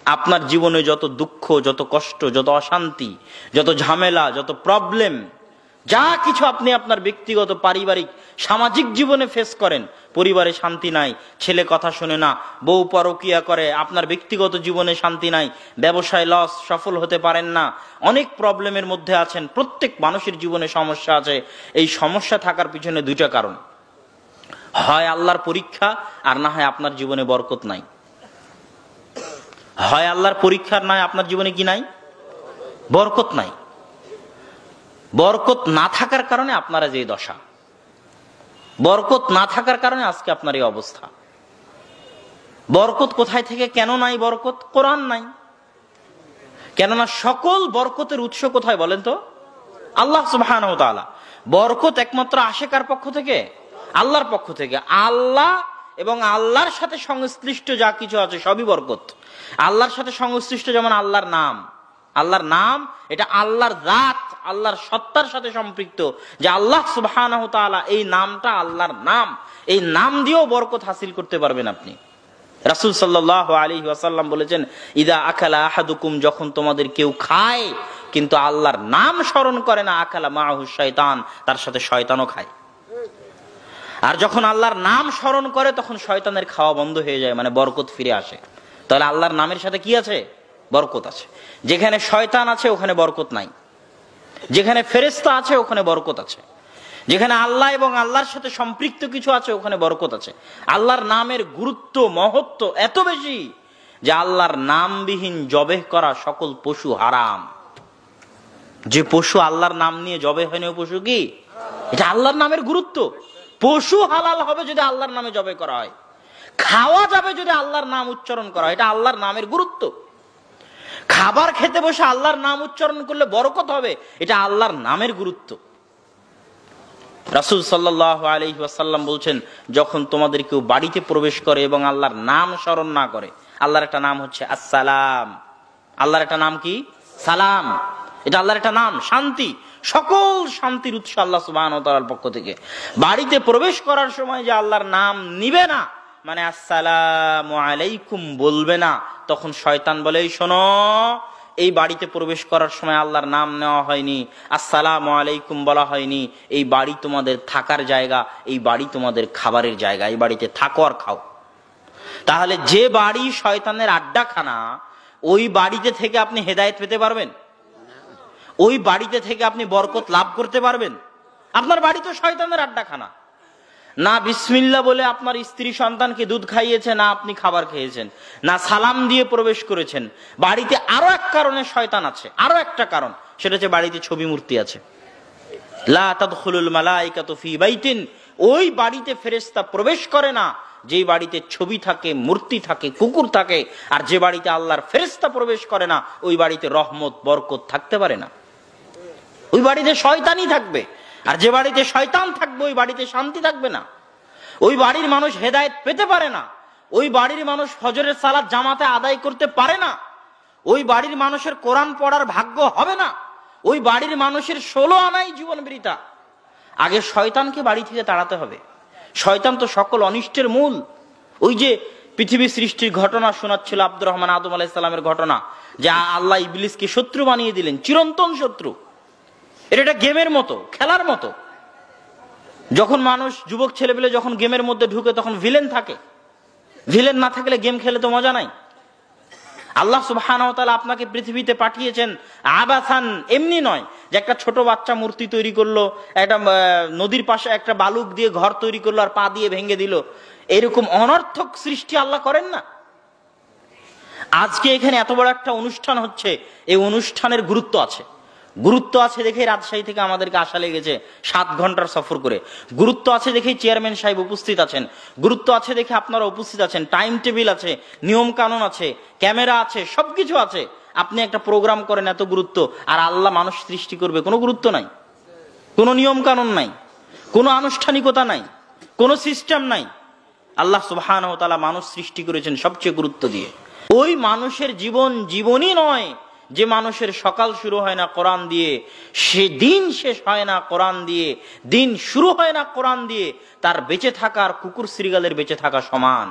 আপনার জীবনে যত দুঃখ, যত কষ্ট, যত অশান্তি, যত ঝামেলা, যত প্রবলেম, যা কিছু আপনি আপনার ব্যক্তিগত, পারিবারিক, সামাজিক জীবনে ফেস করেন, পরিবারে শান্তি নাই, ছেলে কথা শোনে না, বউ পরকিয়া করে, আপনার ব্যক্তিগত জীবনে শান্তি নাই, ব্যবসায় লস, সফল হতে পারেন না, অনেক প্রবলেমের মধ্যে আছেন, প্রত্যেক মানুষের জীবনে সমস্যা আছে। এই সমস্যা থাকার পিছনে দুইটা কারণ, হয় আল্লাহর পরীক্ষা, আর না হয় আপনার জীবনে বরকত নাই। হয় আল্লাহর পরীক্ষা, আর নয় আপনার জীবনে কি নাই, বরকত নাই। বরকত না থাকার কারণে আপনারা যে দশা, বরকত না থাকার কারণে আজকে আপনার এই অবস্থা। বরকত কোথায় থেকে, কেন নাই বরকত? কোরআন নাই। কেননা সকল বরকতের উৎস কোথায় বলেন তো? আল্লাহ সুবহানাহু ওয়া তাআলা। বরকত একমাত্র আসে কার পক্ষ থেকে? আল্লাহর পক্ষ থেকে। আল্লাহ এবং আল্লাহর সাথে সংশ্লিষ্ট যা কিছু আছে সবই বরকত। আল্লাহর সাথে সংশ্লিষ্ট যেমন আল্লাহর নাম, আল্লাহর নাম এটা আল্লাহর জাত, আল্লাহর সত্তার সাথে সম্পৃক্ত, যে আল্লাহ সুবহানাহু ওয়া তাআলা, এই নামটা আল্লাহর নাম, এই নাম দিয়েও বরকত হাসিল করতে পারবেন আপনি। রাসূল সাল্লাল্লাহু আলাইহি ওয়াসাল্লাম বলেছেন, ইদা আকালা আহাদুকুম, যখন তোমাদের কেউ খায় কিন্তু আল্লাহর নাম স্মরণ করে না, আকালা মাআহু শাইতান, তার সাথে শয়তানও খায়। আর যখন আল্লাহর নাম স্মরণ করে তখন শয়তানের খাওয়া বন্ধ হয়ে যায়, মানে বরকত ফিরে আসে। তাহলে আল্লাহর নামের সাথে কি আছে? বরকত আছে। যেখানে শয়তান আছে ওখানে বরকত নাই, যেখানে ফেরেশতা আছে ওখানে বরকত আছে, যেখানে আল্লাহ এবং আল্লাহর সাথে সম্পৃক্ত কিছু আছে ওখানে বরকত আছে। আল্লাহর নামের গুরুত্ব, মহত্ব এত বেশি যে আল্লাহর নামবিহীন জবেহ করা সকল পশু হারাম। যে পশু আল্লাহর নাম নিয়ে জবেহ হয়নি ও পশু কি? এটা আল্লাহর নামের গুরুত্ব। পশু হালাল হবে যদি আল্লাহর নামে জবেহ করা হয়, খাওয়া যাবে যদি আল্লাহর নাম উচ্চারণ করা হয়, এটা আল্লাহর নামের গুরুত্ব। খাবার খেতে বসে আল্লাহর নাম উচ্চারণ করলে বরকত হবে, এটা আল্লাহর নামের গুরুত্ব। রাসূল সাল্লাল্লাহু আলাইহি ওয়াসাল্লাম বলছেন, যখন তোমাদের কেউ বাড়িতে প্রবেশ করে এবং আল্লাহর নাম স্মরণ না করে, আল্লাহর একটা নাম হচ্ছে আসসালাম, আল্লাহর একটা নাম কি? সালাম। এটা আল্লাহর একটা নাম, শান্তি, সকল শান্তির উৎস আল্লাহ সুবহানাহু ওয়া তাআলার পক্ষ থেকে। বাড়িতে প্রবেশ করার সময় যে আল্লাহর নাম নিবে না, মানে আসসালামু আলাইকুম বলবে না, তখন শয়তান বলে, শোনো, এই বাড়িতে প্রবেশ করার সময় আল্লাহর নাম নেওয়া হয়নি, আসসালামু আলাইকুম বলা হয়নি, এই বাড়ি তোমাদের থাকার জায়গা, এই বাড়ি তোমাদের খাবারের জায়গা, এই বাড়িতে থাকো আর খাও। তাহলে যে বাড়ি শয়তানের আড্ডাখানা, ওই বাড়িতে থেকে আপনি হেদায়েত পেতে পারবেন? ওই বাড়িতে থেকে আপনি বরকত লাভ করতে পারবেন? আপনার বাড়ি তো শয়তানের আড্ডাখানা। না বিসমিল্লাহ বলে আপনার স্ত্রী সন্তানকে দুধ খাইয়েছে, না আপনি খাবার খেয়েছেন, না সালাম দিয়ে প্রবেশ করেছেন। বাড়িতে আরো এক কারণে শয়তান আছে, আরো একটা কারণ, সেটা হচ্ছে বাড়িতে ছবি মূর্তি আছে। লা তাদখুলুল মালাইকাতু ফি বাইতিন, ওই বাড়িতে ফেরেশতা প্রবেশ করে না যেই বাড়িতে ছবি থাকে, মূর্তি থাকে, কুকুর থাকে। আর যে বাড়িতে আল্লাহর ফেরেশতা প্রবেশ করে না, ওই বাড়িতে রহমত, বরকত থাকতে পারে না। ওই বাড়িতে শয়তানই থাকবে। আর যে বাড়িতে শয়তান থাকবে ওই বাড়িতে শান্তি থাকবে না, ওই বাড়ির মানুষ হেদায়েত পেতে পারে না, ওই বাড়ির মানুষ ফজরের সালাত জামাতে আদায় করতে পারে না, ওই বাড়ির মানুষের কোরআন পড়ার ভাগ্য হবে না, ওই বাড়ির মানুষের 16 আনাই জীবন বৃথা। আগে শয়তানকে বাড়ি থেকে তাড়াতে হবে। শয়তান তো সকল অনিষ্টের মূল। ওই যে পৃথিবী সৃষ্টির ঘটনা শোনাচ্ছিল আব্দুর রহমান আদম আলাইহিস সালামের ঘটনা, যে আল্লাহ ইবলিসকে শত্রু বানিয়ে দিলেন, চিরন্তন শত্রু। এটা গেমের মতো, খেলার মতো। যখন মানুষ, যুবক ছেলেপেলে যখন গেমের মধ্যে ঢুকে তখন ভিলেন থাকে, ভিলেন না থাকলে গেম খেলে তো মজা নাই। আল্লাহ সুবহানাহু ওয়া তাআলা আপনাকে পৃথিবীতে পাঠিয়েছেন আবাসান, এমনি নয় যে একটা ছোট বাচ্চা মূর্তি তৈরি করলো, একটা নদীর পাশে একটা বালুক দিয়ে ঘর তৈরি করলো আর পা দিয়ে ভেঙে দিল, এরকম অনর্থক সৃষ্টি আল্লাহ করেন না। আজকে এখানে এত বড় একটা অনুষ্ঠান হচ্ছে, এই অনুষ্ঠানের গুরুত্ব আছে। গুরুত্ব আছে দেখে রাজশাহী থেকে আমাদেরকে আসা লেগেছে 7 ঘন্টার সফর করে। গুরুত্ব আছে দেখেই চেয়ারম্যান সাহেব উপস্থিত আছেন, গুরুত্ব আছে দেখে আপনারা উপস্থিত আছেন, টাইম টেবিল আছে, নিয়ম কানুন আছে, ক্যামেরা আছে, সবকিছু আছে। আপনি একটা প্রোগ্রাম করেন, এত গুরুত্ব। আর আল্লাহ মানুষ সৃষ্টি করবে, কোনো গুরুত্ব নাই, কোনো নিয়ম কানুন নাই, কোনো আনুষ্ঠানিকতা নাই, কোনো সিস্টেম নাই। আল্লাহ সুবহানাহু ওয়া তাআলা মানুষ সৃষ্টি করেছেন সবচেয়ে গুরুত্ব দিয়ে। ওই মানুষের জীবন জীবনই নয় যে মানুষের সকাল শুরু হয় না কোরআন দিয়ে, সে দিন শেষ হয় না কোরআন দিয়ে, দিন শুরু হয় না কোরআন দিয়ে, তার বেঁচে থাকার কুকুর শ্রীগালের বেঁচে থাকা সমান।